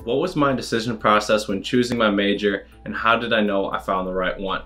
What was my decision process when choosing my major, and how did I know I found the right one?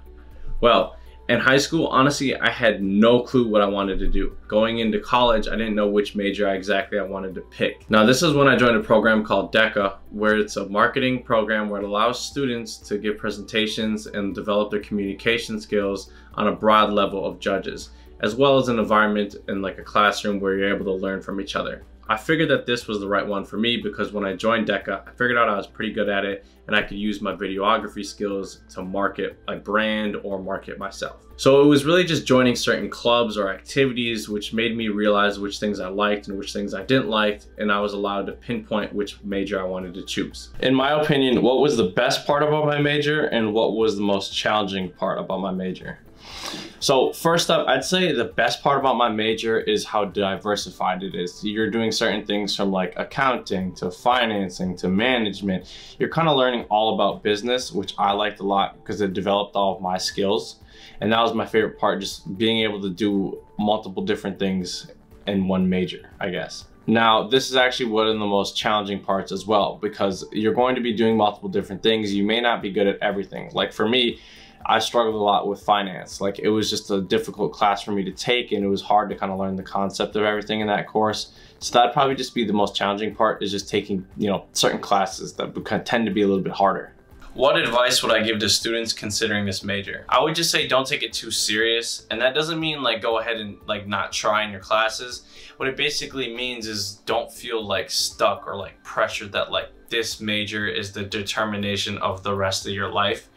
Well, in high school, honestly, I had no clue what I wanted to do. Going into college, I didn't know which major exactly I wanted to pick. Now, this is when I joined a program called DECA, where it's a marketing program where it allows students to give presentations and develop their communication skills on a broad level of judges, as well as an environment in like a classroom where you're able to learn from each other. I figured that this was the right one for me because when I joined DECA, I figured out I was pretty good at it and I could use my videography skills to market a brand or market myself. So it was really just joining certain clubs or activities which made me realize which things I liked and which things I didn't like, and I was allowed to pinpoint which major I wanted to choose. In my opinion, what was the best part about my major and what was the most challenging part about my major? So first up, I'd say the best part about my major is how diversified it is. You're doing certain things from like accounting to financing to management. You're kind of learning all about business, which I liked a lot because it developed all of my skills. And that was my favorite part, just being able to do multiple different things in one major, I guess. Now, this is actually one of the most challenging parts as well, because you're going to be doing multiple different things. You may not be good at everything. Like for me, I struggled a lot with finance. Like it was just a difficult class for me to take, and it was hard to kind of learn the concept of everything in that course. So that'd probably just be the most challenging part, is just taking, certain classes that tend to be a little bit harder. What advice would I give to students considering this major? I would just say don't take it too serious. And that doesn't mean like go ahead and like not try in your classes. What it basically means is don't feel like stuck or like pressured that like this major is the determination of the rest of your life.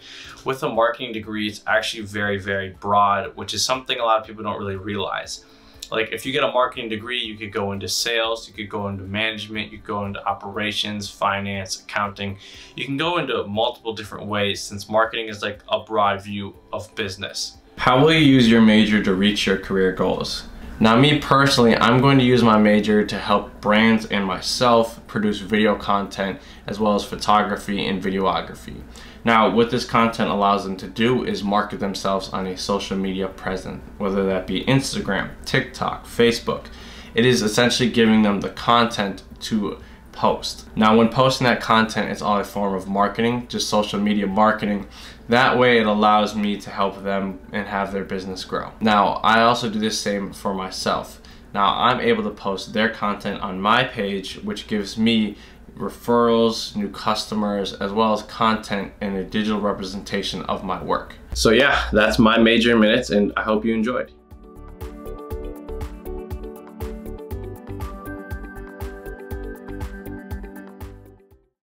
With a marketing degree, it's actually very, very broad, which is something a lot of people don't really realize. Like if you get a marketing degree, you could go into sales, you could go into management, you could go into operations, finance, accounting. You can go into multiple different ways since marketing is like a broad view of business. How will you use your major to reach your career goals? Now, me personally, I'm going to use my major to help brands and myself produce video content as well as photography and videography. Now, what this content allows them to do is market themselves on a social media presence, whether that be Instagram, TikTok, Facebook. It is essentially giving them the content to post. Now, when posting that content, it's all a form of marketing, just social media marketing. That way it allows me to help them and have their business grow. Now, I also do the same for myself. Now, I'm able to post their content on my page, which gives me referrals, new customers, as well as content and a digital representation of my work. So yeah, that's my major in minutes, and I hope you enjoyed.